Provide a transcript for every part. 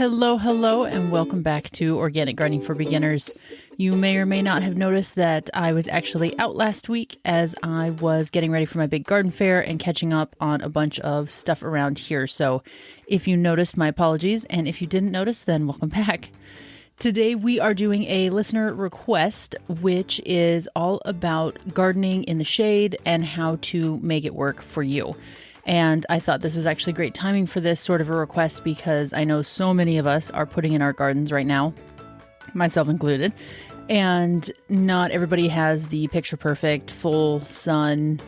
Hello, hello, and welcome back to Organic Gardening for Beginners. You may or may not have noticed that I was actually out last week as I was getting ready for my big garden fair and catching up on a bunch of stuff around here. So if you noticed, my apologies, and if you didn't notice, then welcome back. Today we are doing a listener request, which is all about gardening in the shade and how to make it work for you. And I thought this was actually great timing for this sort of a request because I know so many of us are putting in our gardens right now, myself included, and not everybody has the picture perfect, full sun,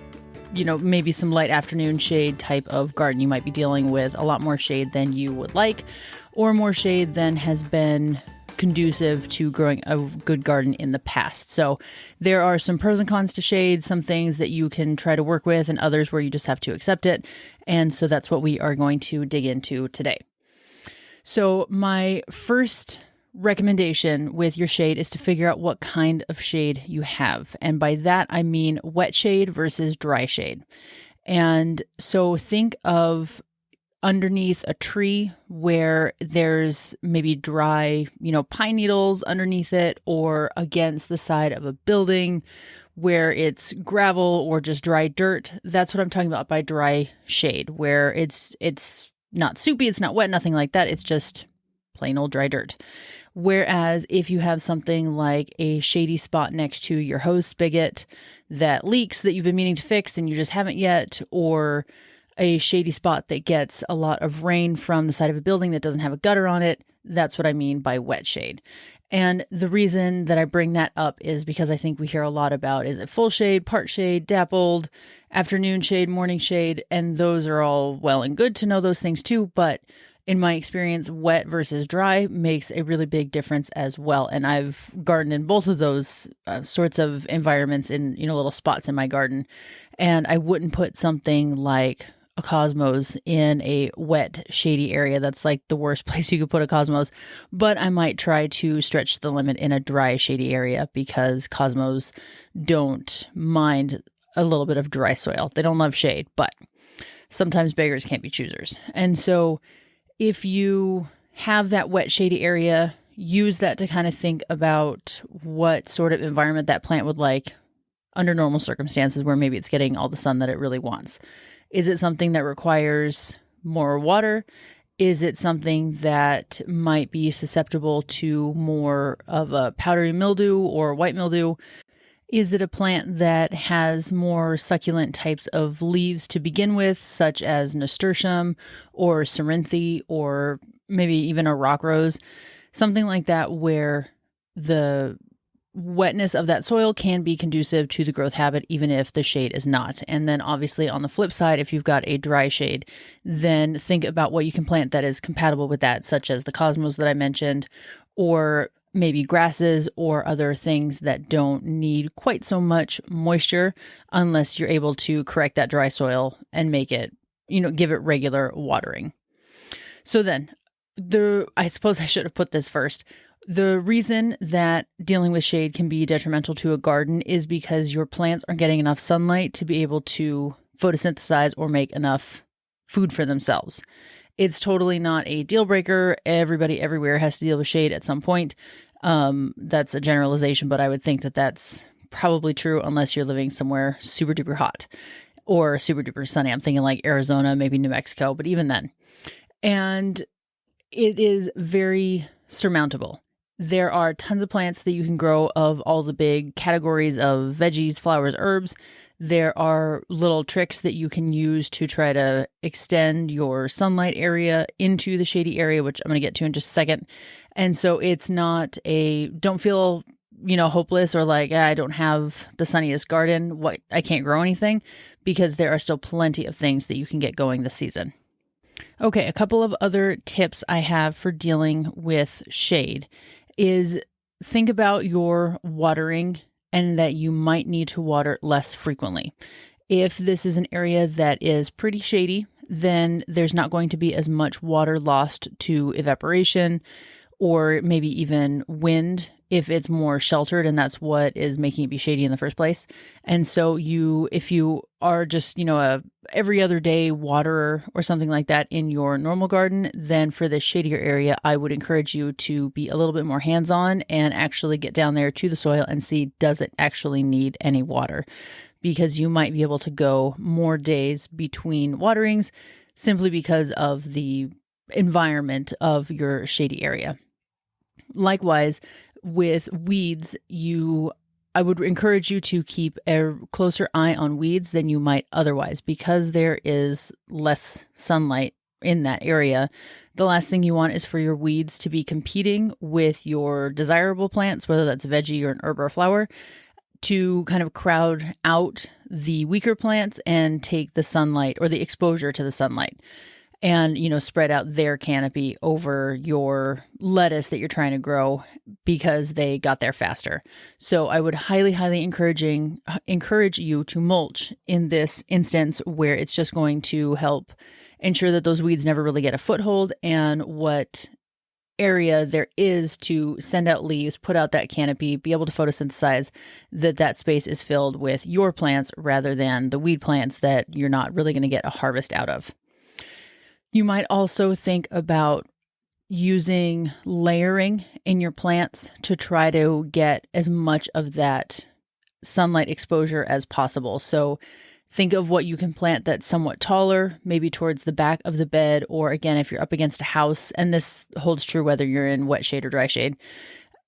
maybe some light afternoon shade type of garden. You might be dealing with a lot more shade than you would like, or more shade than has been conducive to growing a good garden in the past. So there are some pros and cons to shade, some things that you can try to work with and others where you just have to accept it. And so that's what we are going to dig into today. So my first recommendation with your shade is to figure out what kind of shade you have. And by that, I mean wet shade versus dry shade. And so think of underneath a tree where there's maybe dry, pine needles underneath it, or against the side of a building where it's gravel or just dry dirt. That's what I'm talking about by dry shade, where it's not soupy, it's not wet, nothing like that. It's just plain old dry dirt. Whereas if you have something like a shady spot next to your hose spigot that leaks that you've been meaning to fix and you just haven't yet, or a shady spot that gets a lot of rain from the side of a building that doesn't have a gutter on it, that's what I mean by wet shade. And the reason that I bring that up is because I think we hear a lot about, is it full shade, part shade, dappled, afternoon shade, morning shade, and those are all well and good to know those things too, but in my experience, wet versus dry makes a really big difference as well. And I've gardened in both of those sorts of environments in, little spots in my garden. And I wouldn't put something like a cosmos in a wet, shady area. That's like the worst place you could put a cosmos. But I might try to stretch the limit in a dry, shady area because cosmos don't mind a little bit of dry soil. They don't love shade, but sometimes beggars can't be choosers. And so if you have that wet, shady area, use that to kind of think about what sort of environment that plant would like under normal circumstances where maybe it's getting all the sun that it really wants. Is it something that requires more water? Is it something that might be susceptible to more of a powdery mildew or white mildew? Is it a plant that has more succulent types of leaves to begin with, such as nasturtium or cerinthe, or maybe even a rock rose? Something like that where the wetness of that soil can be conducive to the growth habit, even if the shade is not. And then obviously on the flip side, if you've got a dry shade, then think about what you can plant that is compatible with that, such as the cosmos that I mentioned, or maybe grasses or other things that don't need quite so much moisture unless you're able to correct that dry soil and make it, give it regular watering. So then I suppose I should have put this first. The reason that dealing with shade can be detrimental to a garden is because your plants aren't getting enough sunlight to be able to photosynthesize or make enough food for themselves. It's totally not a deal breaker. Everybody everywhere has to deal with shade at some point. That's a generalization, but I would think that that's probably true unless you're living somewhere super duper hot or super duper sunny. I'm thinking like Arizona, maybe New Mexico, but even then. And it is very surmountable. There are tons of plants that you can grow of all the big categories of veggies, flowers, herbs. There are little tricks that you can use to try to extend your sunlight area into the shady area, which I'm going to get to in just a second. And so it's not don't feel, hopeless or like, I don't have the sunniest garden. I can't grow anything, because there are still plenty of things that you can get going this season. Okay, a couple of other tips I have for dealing with shade is think about your watering and that you might need to water less frequently. If this is an area that is pretty shady, then there's not going to be as much water lost to evaporation or maybe even wind if it's more sheltered, and that's what is making it be shady in the first place. And so if you are just, a every other day waterer or something like that in your normal garden, then for this shadier area, I would encourage you to be a little bit more hands-on and actually get down there to the soil and see, does it actually need any water? Because you might be able to go more days between waterings simply because of the environment of your shady area. Likewise, with weeds, I would encourage you to keep a closer eye on weeds than you might otherwise, because there is less sunlight in that area. The last thing you want is for your weeds to be competing with your desirable plants, whether that's a veggie or an herb or a flower, to kind of crowd out the weaker plants and take the sunlight or the exposure to the sunlight, and, spread out their canopy over your lettuce that you're trying to grow because they got there faster. So I would highly, highly encourage you to mulch in this instance, where it's just going to help ensure that those weeds never really get a foothold, and what area there is to send out leaves, put out that canopy, be able to photosynthesize, that space is filled with your plants rather than the weed plants that you're not really going to get a harvest out of. You might also think about using layering in your plants to try to get as much of that sunlight exposure as possible. So think of what you can plant that's somewhat taller, maybe towards the back of the bed, or again, if you're up against a house, and this holds true whether you're in wet shade or dry shade.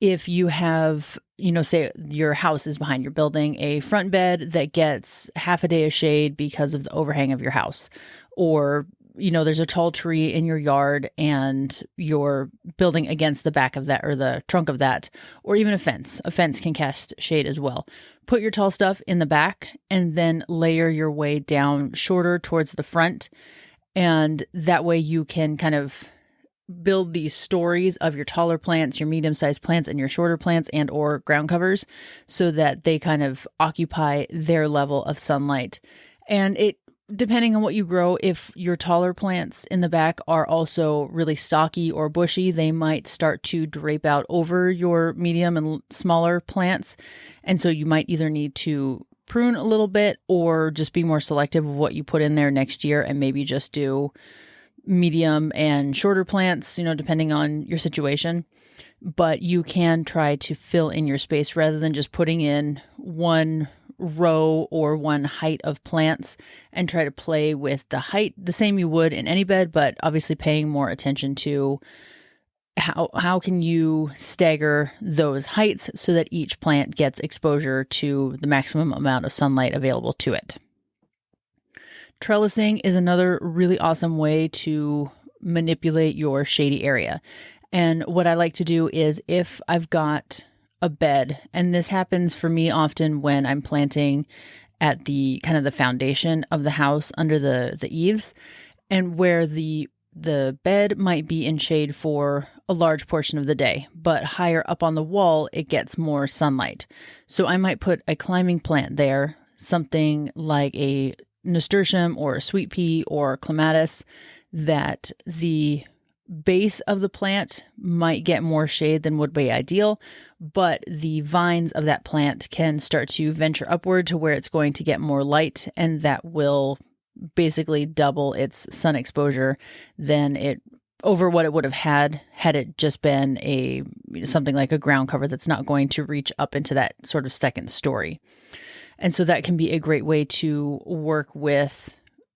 If you have, say your house is behind your building, a front bed that gets half a day of shade because of the overhang of your house, or there's a tall tree in your yard and you're building against the back of that or the trunk of that, or even a fence. A fence can cast shade as well. Put your tall stuff in the back and then layer your way down shorter towards the front. And that way you can kind of build these stories of your taller plants, your medium-sized plants, and your shorter plants and or ground covers, so that they kind of occupy their level of sunlight. And depending on what you grow, if your taller plants in the back are also really stocky or bushy, they might start to drape out over your medium and smaller plants. And so you might either need to prune a little bit or just be more selective of what you put in there next year, and maybe just do medium and shorter plants, depending on your situation. But you can try to fill in your space rather than just putting in one row or one height of plants, and try to play with the height the same you would in any bed, but obviously paying more attention to how can you stagger those heights so that each plant gets exposure to the maximum amount of sunlight available to it. Trellising is another really awesome way to manipulate your shady area. And what I like to do is, if I've got a bed, and this happens for me often when I'm planting at the kind of the foundation of the house under the eaves, and where the bed might be in shade for a large portion of the day, but higher up on the wall, it gets more sunlight. So I might put a climbing plant there, something like a nasturtium or a sweet pea or clematis, that the base of the plant might get more shade than would be ideal, but the vines of that plant can start to venture upward to where it's going to get more light, and that will basically double its sun exposure than it over what it would have had it just been something like a ground cover that's not going to reach up into that sort of second story. And so that can be a great way to work with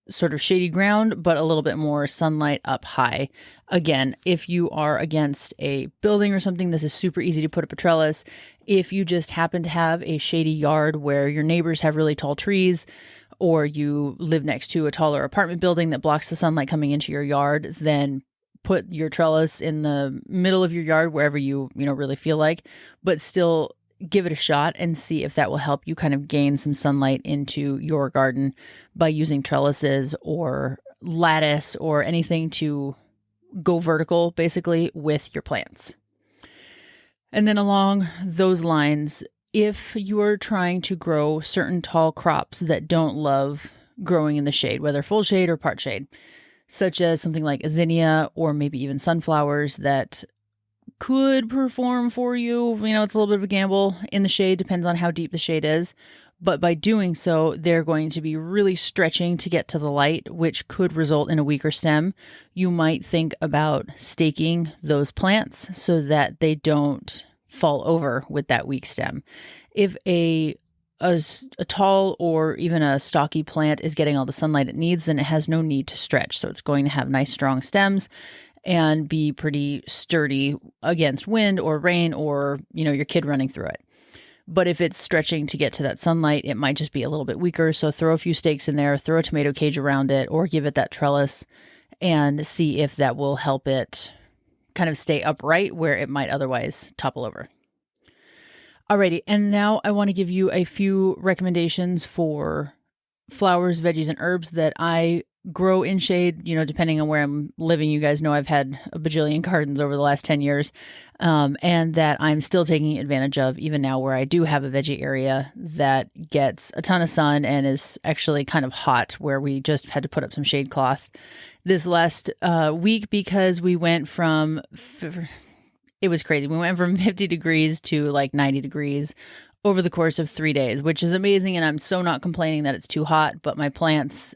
sort of shady ground, but a little bit more sunlight up high. Again, if you are against a building or something, this is super easy to put up a trellis. If you just happen to have a shady yard where your neighbors have really tall trees, or you live next to a taller apartment building that blocks the sunlight coming into your yard, then put your trellis in the middle of your yard wherever you really feel like, but still give it a shot and see if that will help you kind of gain some sunlight into your garden by using trellises or lattice or anything to go vertical basically with your plants. And then along those lines, if you're trying to grow certain tall crops that don't love growing in the shade, whether full shade or part shade, such as something like a zinnia or maybe even sunflowers that could perform for you. It's a little bit of a gamble in the shade, depends on how deep the shade is. But by doing so, they're going to be really stretching to get to the light, which could result in a weaker stem. You might think about staking those plants so that they don't fall over with that weak stem. If a tall or even a stocky plant is getting all the sunlight it needs, then it has no need to stretch. So it's going to have nice, strong stems and be pretty sturdy against wind or rain or, your kid running through it. But if it's stretching to get to that sunlight, it might just be a little bit weaker. So throw a few stakes in there, throw a tomato cage around it, or give it that trellis and see if that will help it kind of stay upright where it might otherwise topple over. Alrighty, and now I want to give you a few recommendations for flowers, veggies, and herbs that I grow in shade, depending on where I'm living. You guys know I've had a bajillion gardens over the last 10 years, and that I'm still taking advantage of even now where I do have a veggie area that gets a ton of sun and is actually kind of hot, where we just had to put up some shade cloth this last week because we went from... It was crazy. We went from 50 degrees to like 90 degrees over the course of 3 days, which is amazing. And I'm so not complaining that it's too hot, but my plants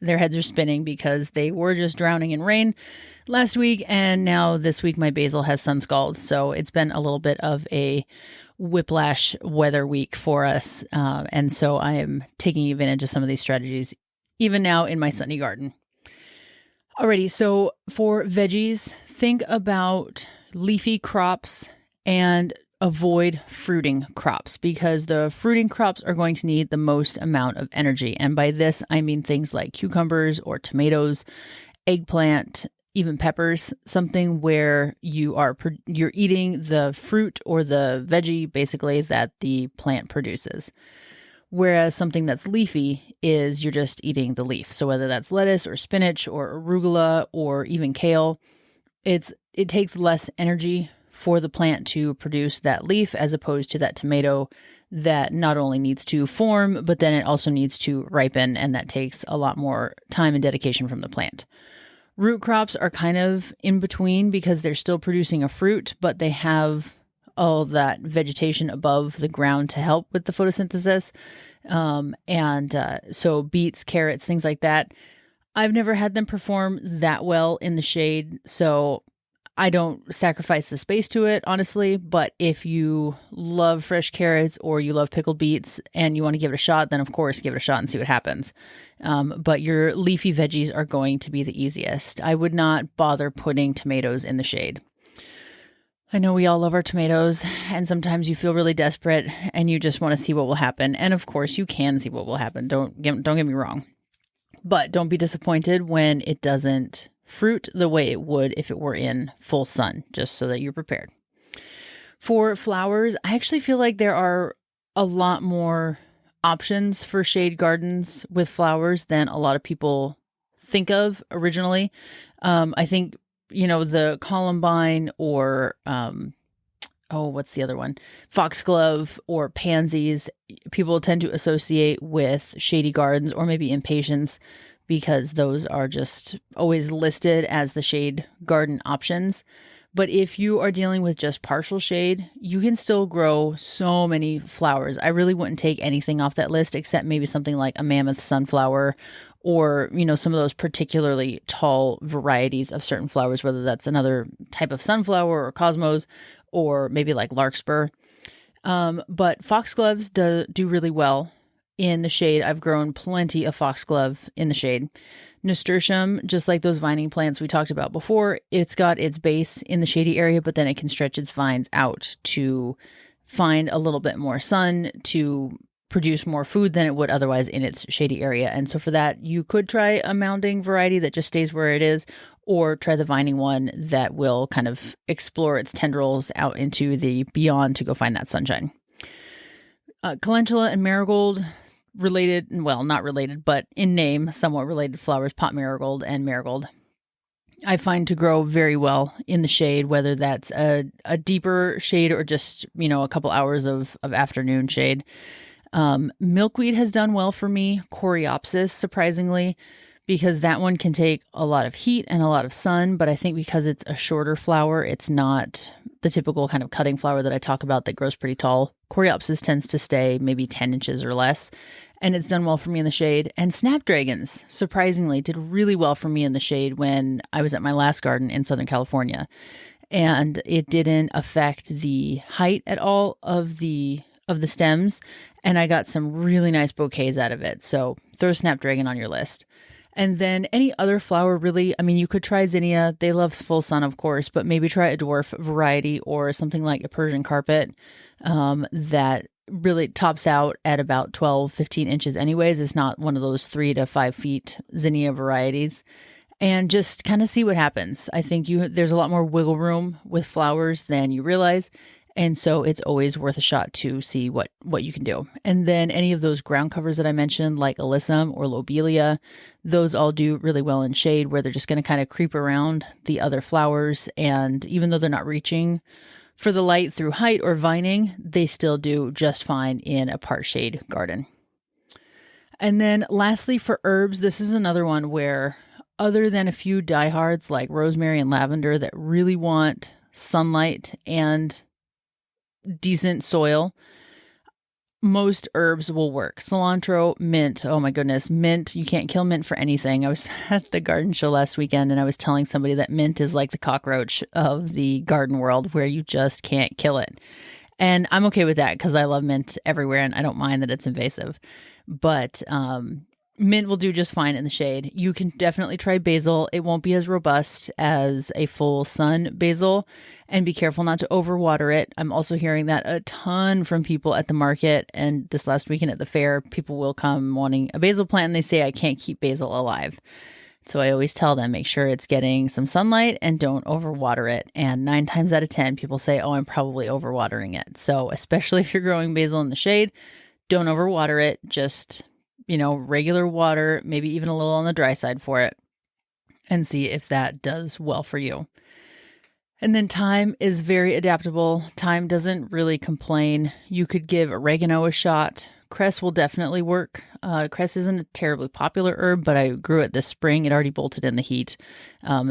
their heads are spinning because they were just drowning in rain last week. And now this week, my basil has sun scald. So it's been a little bit of a whiplash weather week for us. And so I am taking advantage of some of these strategies, even now in my sunny garden. Alrighty. So for veggies, think about leafy crops and avoid fruiting crops because the fruiting crops are going to need the most amount of energy. And by this, I mean things like cucumbers or tomatoes, eggplant, even peppers, something where you're eating the fruit or the veggie basically that the plant produces. Whereas something that's leafy is you're just eating the leaf. So whether that's lettuce or spinach or arugula or even kale, it takes less energy for the plant to produce that leaf as opposed to that tomato that not only needs to form, but then it also needs to ripen, and that takes a lot more time and dedication from the plant. Root crops are kind of in between because they're still producing a fruit, but they have all that vegetation above the ground to help with the photosynthesis. So beets, carrots, things like that. I've never had them perform that well in the shade, so I don't sacrifice the space to it, honestly. But if you love fresh carrots or you love pickled beets and you want to give it a shot, then of course give it a shot and see what happens. But your leafy veggies are going to be the easiest. I would not bother putting tomatoes in the shade. I know we all love our tomatoes, and sometimes you feel really desperate and you just want to see what will happen. And of course you can see what will happen. Don't get me wrong. But don't be disappointed when it doesn't fruit the way it would if it were in full sun, just so that you're prepared. For flowers, I actually feel like there are a lot more options for shade gardens with flowers than a lot of people think of originally. I think, the columbine or, what's the other one? Foxglove or pansies, people tend to associate with shady gardens or maybe impatiens because those are just always listed as the shade garden options. But if you are dealing with just partial shade, you can still grow so many flowers. I really wouldn't take anything off that list except maybe something like a mammoth sunflower or, some of those particularly tall varieties of certain flowers, whether that's another type of sunflower or cosmos or maybe like larkspur. But foxgloves do really well in the shade. I've grown plenty of foxglove in the shade. Nasturtium, just like those vining plants we talked about before, it's got its base in the shady area, but then it can stretch its vines out to find a little bit more sun to produce more food than it would otherwise in its shady area. And so for that, you could try a mounding variety that just stays where it is, or try the vining one that will kind of explore its tendrils out into the beyond to go find that sunshine. Calendula and marigold, related, well, not related, but in name, somewhat related flowers, pot marigold and marigold, I find to grow very well in the shade, whether that's a deeper shade or just, a couple hours of afternoon shade. Milkweed has done well for me, Coreopsis, surprisingly, because that one can take a lot of heat and a lot of sun. But I think because it's a shorter flower, it's not the typical kind of cutting flower that I talk about that grows pretty tall. Coreopsis tends to stay maybe 10 inches or less, and it's done well for me in the shade. And snapdragons, surprisingly, did really well for me in the shade when I was at my last garden in Southern California. And it didn't affect the height at all of the stems, and I got some really nice bouquets out of it. So throw snapdragon on your list. And then any other flower, really, I mean, you could try zinnia. They love full sun, of course, but maybe try a dwarf variety or something like a Persian carpet that really tops out at about 12, 15 inches anyways. It's not one of those 3 to 5 feet zinnia varieties. And just kind of see what happens. I think there's a lot more wiggle room with flowers than you realize. And so it's always worth a shot to see what you can do. And then any of those ground covers that I mentioned, like alyssum or lobelia, those all do really well in shade where they're just going to kind of creep around the other flowers. And even though they're not reaching for the light through height or vining, they still do just fine in a part shade garden. And then lastly, for herbs, this is another one where other than a few diehards like rosemary and lavender that really want sunlight and decent soil, most herbs will work. Cilantro, mint, oh my goodness, mint, you can't kill mint for anything. I was at the garden show last weekend and I was telling somebody that mint is like the cockroach of the garden world where you just can't kill it. And I'm okay with that because I love mint everywhere and I don't mind that it's invasive. But mint will do just fine in the shade. You can definitely try basil. It won't be as robust as a full sun basil, and be careful not to overwater it. I'm also hearing that a ton from people at the market, and this last weekend at the fair, people will come wanting a basil plant and they say, I can't keep basil alive. So I always tell them, make sure it's getting some sunlight and don't overwater it. And 9 times out of 10, people say, oh, I'm probably overwatering it. So especially if you're growing basil in the shade, don't overwater it. Just regular water, maybe even a little on the dry side for it, and see if that does well for you. And then thyme is very adaptable. Thyme doesn't really complain. You could give oregano a shot. Cress will definitely work. Cress isn't a terribly popular herb, but I grew it this spring. It already bolted in the heat,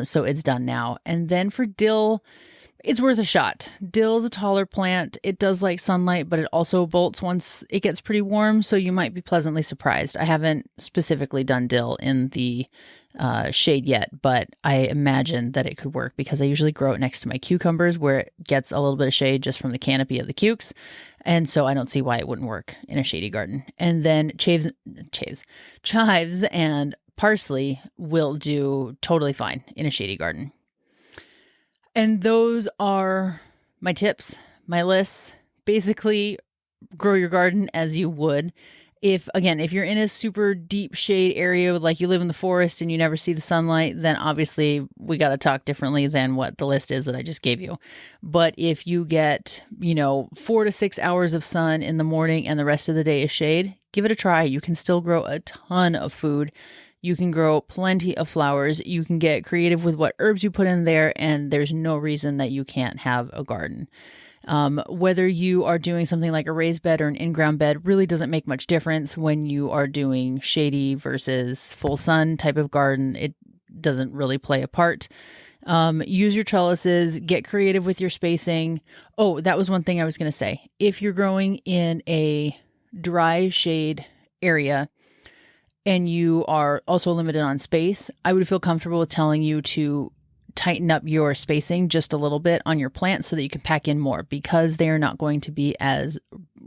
so it's done now. And then for dill, it's worth a shot. Dill is a taller plant. It does like sunlight, but it also bolts once it gets pretty warm, so you might be pleasantly surprised. I haven't specifically done dill in the shade yet, but I imagine that it could work because I usually grow it next to my cucumbers where it gets a little bit of shade just from the canopy of the cukes, and so I don't see why it wouldn't work in a shady garden. And then chives and parsley will do totally fine in a shady garden. And those are my tips, my lists. Basically, grow your garden as you would. If you're in a super deep shade area, like you live in the forest and you never see the sunlight, then obviously we got to talk differently than what the list is that I just gave you. But if you get, 4 to 6 hours of sun in the morning and the rest of the day is shade, give it a try. You can still grow a ton of food. You can grow plenty of flowers. You can get creative with what herbs you put in there, and there's no reason that you can't have a garden. Whether you are doing something like a raised bed or an in-ground bed really doesn't make much difference when you are doing shady versus full sun type of garden. It doesn't really play a part. Use your trellises, get creative with your spacing. Oh, that was one thing I was going to say. If you're growing in a dry shade area, and you are also limited on space, I would feel comfortable with telling you to tighten up your spacing just a little bit on your plants so that you can pack in more, because they are not going to be as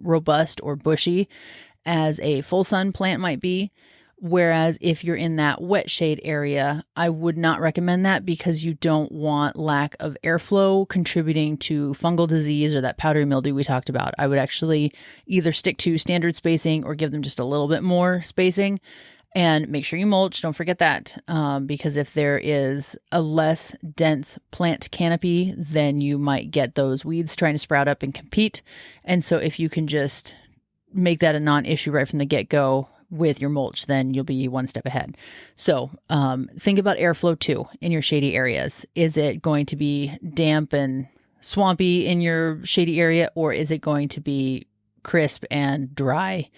robust or bushy as a full sun plant might be. Whereas if you're in that wet shade area, I would not recommend that because you don't want lack of airflow contributing to fungal disease or that powdery mildew we talked about. I would actually either stick to standard spacing or give them just a little bit more spacing, and make sure you mulch. Don't forget that, because if there is a less dense plant canopy, then you might get those weeds trying to sprout up and compete. And so if you can just make that a non-issue right from the get-go with your mulch, then you'll be one step ahead. So think about airflow too in your shady areas. Is it going to be damp and swampy in your shady area, or is it going to be crisp and dry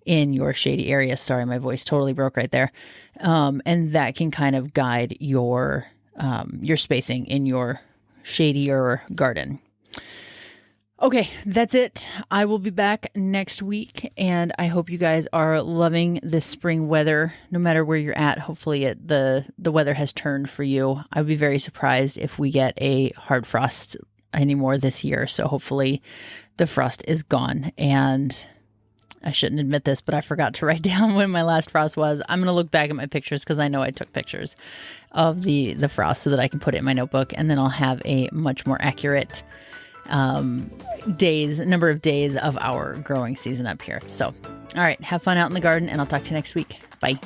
in your shady area. Sorry, my voice totally broke right there. And that can kind of guide your spacing in your shadier garden. Okay, that's it. I will be back next week, and I hope you guys are loving this spring weather, no matter where you're at. Hopefully the weather has turned for you. I would be very surprised if we get a hard frost anymore this year, so hopefully the frost is gone. And I shouldn't admit this, but I forgot to write down when my last frost was. I'm going to look back at my pictures because I know I took pictures of the frost so that I can put it in my notebook, and then I'll have a much more accurate number of days of our growing season up here. So, all right, have fun out in the garden, and I'll talk to you next week. Bye.